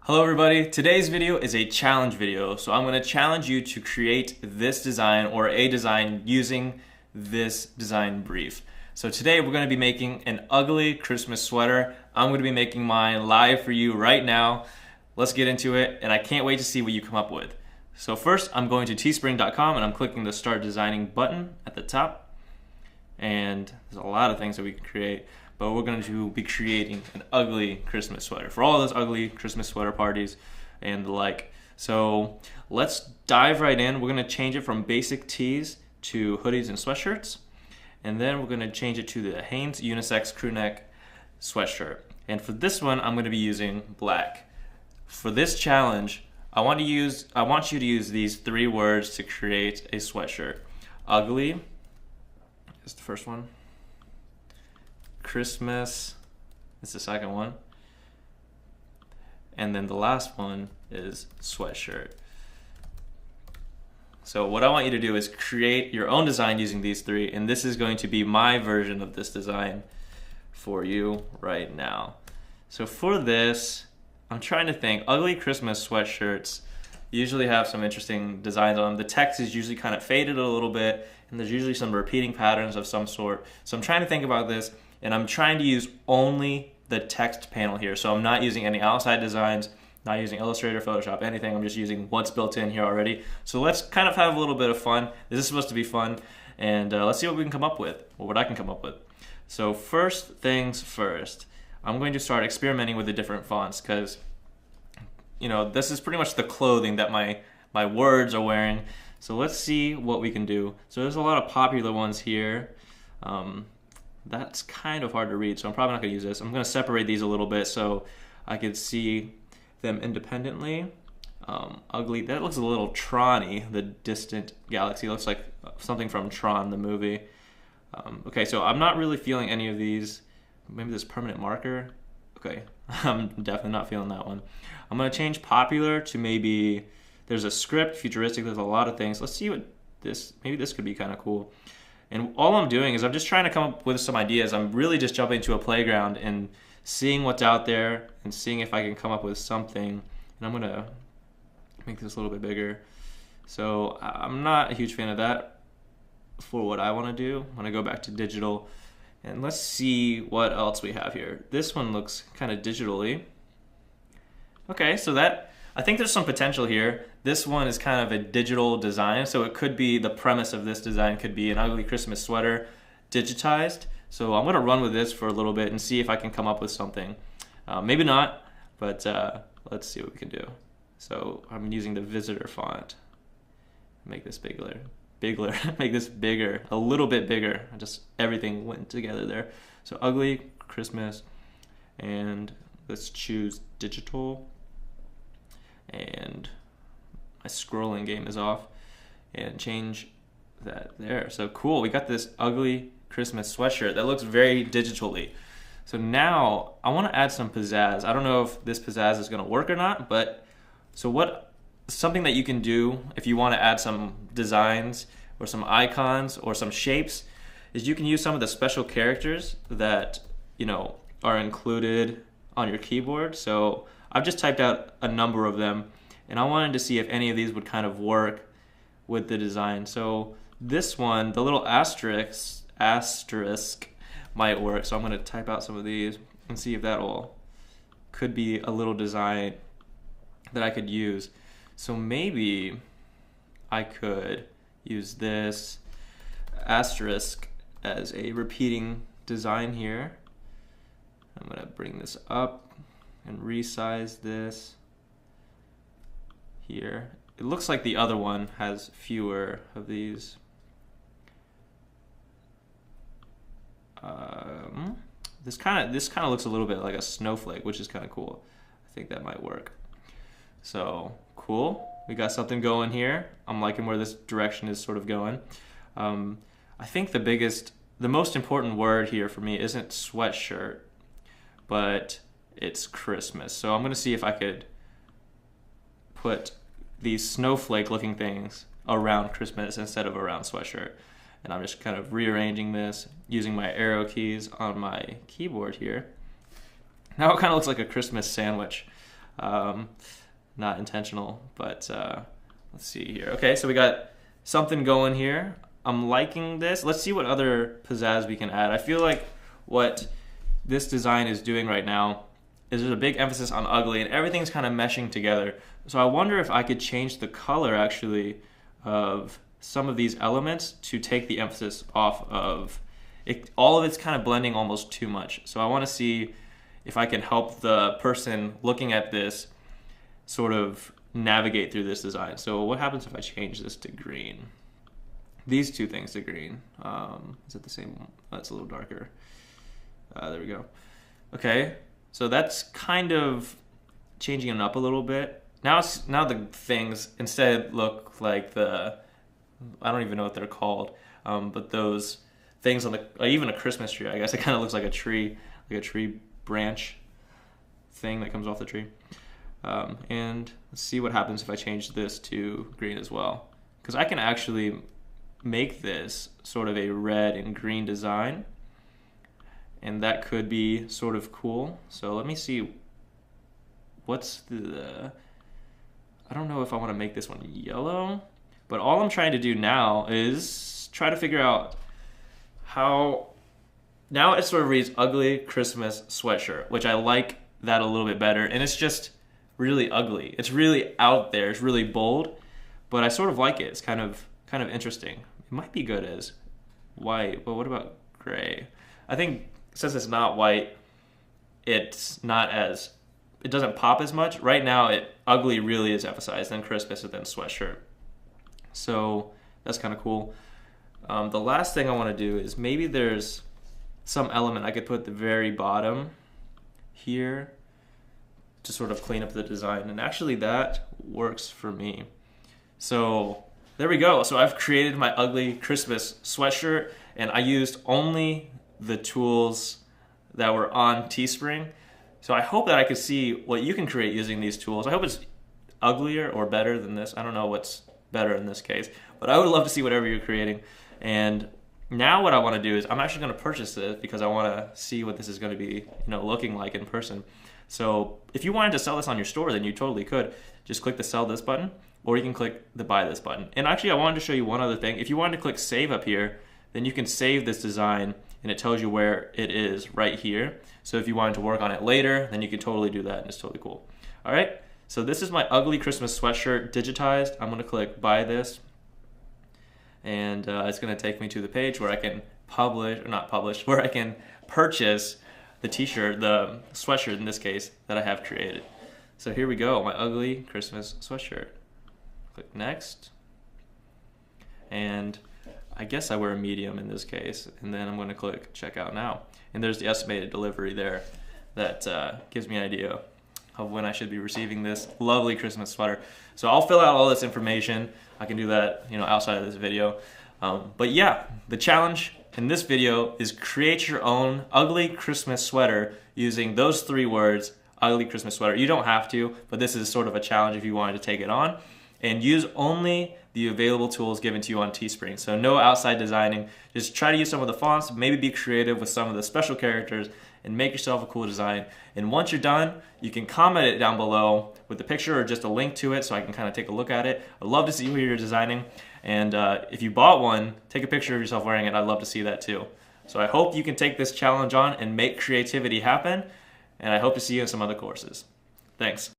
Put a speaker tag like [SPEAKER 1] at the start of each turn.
[SPEAKER 1] Hello everybody, today's video is a challenge video. So I'm going to challenge you to create this design or a design using this design brief. So today we're going to be making an ugly Christmas sweater. I'm going to be making mine live for you right now. Let's get into it, and I can't wait to see what you come up with. So first I'm going to teespring.com and I'm clicking the start designing button at the top. And there's a lot of things that we can create, but we're going to be creating an ugly Christmas sweater for all those ugly Christmas sweater parties and the like. So let's dive right in. We're going to change it from basic tees to hoodies and sweatshirts, and then we're going to change it to the Hanes unisex crew neck sweatshirt. And for this one, I'm going to be using black. For this challenge, I want you to use these three words to create a sweatshirt. Ugly is the first one. Christmas is the second one. And then the last one is sweatshirt. So what I want you to do is create your own design using these three, and this is going to be my version of this design for you right now. So for this, I'm trying to think. Ugly Christmas sweatshirts usually have some interesting designs on them. The text is usually kind of faded a little bit, and there's usually some repeating patterns of some sort. So I'm trying to think about this, and I'm trying to use only the text panel here. So I'm not using any outside designs, not using Illustrator, Photoshop, anything. I'm just using what's built in here already. So let's kind of have a little bit of fun. This is supposed to be fun, and let's see what we can come up with, or what I can come up with. So first things first, I'm going to start experimenting with the different fonts, because this is pretty much the clothing that my words are wearing. So let's see what we can do. So there's a lot of popular ones here. That's kind of hard to read, so I'm probably not going to use this. I'm going to separate these a little bit so I could see them independently. Ugly, that looks a little Tron-y. The distant galaxy looks like something from Tron, the movie. Okay, so I'm not really feeling any of these. Maybe this permanent marker. Okay, I'm definitely not feeling that one. I'm going to change popular to maybe, there's a script, futuristic, there's a lot of things. Let's see what maybe this could be kind of cool. And all I'm doing is I'm just trying to come up with some ideas. I'm really just jumping into a playground and seeing what's out there and seeing if I can come up with something. And I'm going to make this a little bit bigger. So I'm not a huge fan of that for what I want to do. I'm going to go back to digital. And let's see what else we have here. This one looks kind of digitally. Okay, so I think there's some potential here. This one is kind of a digital design, so it could be, the premise of this design could be an ugly Christmas sweater digitized. So I'm gonna run with this for a little bit and see if I can come up with something. Maybe not, but let's see what we can do. So I'm using the visitor font. Make this bigger, make this bigger, a little bit bigger. Just everything went together there. So ugly Christmas, and let's choose digital. And my scrolling game is off, and change that there. So cool, we got this ugly Christmas sweatshirt that looks very digitally. So now I want to add some pizzazz. I don't know if this pizzazz is going to work or not, but something that you can do if you want to add some designs or some icons or some shapes is you can use some of the special characters that are included on your keyboard. So I've just typed out a number of them, and I wanted to see if any of these would kind of work with the design. So this one, the little asterisk might work. So I'm going to type out some of these and see if could be a little design that I could use. So maybe I could use this asterisk as a repeating design here. I'm going to bring this up and resize this here. It looks like the other one has fewer of these. This kind of looks a little bit like a snowflake, which is kind of cool. I think that might work. So cool, we got something going here. I'm liking where this direction is sort of going. I think the most important word here for me isn't sweatshirt, but it's Christmas. So I'm going to see if I could put these snowflake looking things around Christmas instead of around sweatshirt. And I'm just kind of rearranging this using my arrow keys on my keyboard here. Now it kind of looks like a Christmas sandwich. Not intentional, but let's see here. Okay, so we got something going here. I'm liking this. Let's see what other pizzazz we can add. I feel like what this design is doing right now is there's a big emphasis on ugly and everything's kind of meshing together. So I wonder if I could change the color actually of some of these elements to take the emphasis off of it. All of it's kind of blending almost too much. So I want to see if I can help the person looking at this sort of navigate through this design. So what happens if I change this to green? These two things to green. Is it the same one? Oh, it's a little darker. There we go. Okay, so that's kind of changing it up a little bit. Now the things instead look like the, I don't even know what they're called, but those things on the, even a Christmas tree, I guess it kind of looks like a tree branch thing that comes off the tree. And let's see what happens if I change this to green as well. Because I can actually make this sort of a red and green design, and that could be sort of cool. So let me see what's the, I don't know if I want to make this one yellow, but all I'm trying to do now is try to figure out how, now it sort of reads ugly Christmas sweatshirt, which I like that a little bit better, and it's just really ugly. It's really out there, it's really bold, but I sort of like it. It's kind of interesting. It might be good as white, but what about gray? I think since it's not white, it's not as, it doesn't pop as much. Right now, ugly really is emphasized, then Christmas, and then sweatshirt. So that's kind of cool. The last thing I want to do is maybe there's some element I could put at the very bottom here to sort of clean up the design, and actually that works for me. So there we go. So I've created my ugly Christmas sweatshirt, and I used only the tools that were on Teespring. So I hope that I could see what you can create using these tools. I hope it's uglier or better than this. I don't know what's better in this case, but I would love to see whatever you're creating. And now what I want to do is I'm actually going to purchase this because I want to see what this is going to be, looking like in person. So if you wanted to sell this on your store, then you totally could. Just click the sell this button, or you can click the buy this button. And actually I wanted to show you one other thing. If you wanted to click save up here, then you can save this design and it tells you where it is right here. So if you wanted to work on it later, then you can totally do that, and it's totally cool. All right, so this is my ugly Christmas sweatshirt digitized. I'm gonna click buy this, and it's gonna take me to the page where I can where I can purchase the t-shirt, the sweatshirt in this case, that I have created. So here we go, my ugly Christmas sweatshirt. Click next, and I guess I wear a medium in this case, and then I'm going to click checkout now. And there's the estimated delivery there that gives me an idea of when I should be receiving this lovely Christmas sweater. So I'll fill out all this information. I can do that, outside of this video. But yeah, the challenge in this video is create your own ugly Christmas sweater using those 3 words, ugly Christmas sweater. You don't have to, but this is sort of a challenge if you wanted to take it on. And use only the available tools given to you on Teespring. So no outside designing. Just try to use some of the fonts, maybe be creative with some of the special characters, and make yourself a cool design. And once you're done, you can comment it down below with the picture or just a link to it so I can kind of take a look at it. I'd love to see what you're designing. And if you bought one, take a picture of yourself wearing it. I'd love to see that too. So I hope you can take this challenge on and make creativity happen. And I hope to see you in some other courses. Thanks.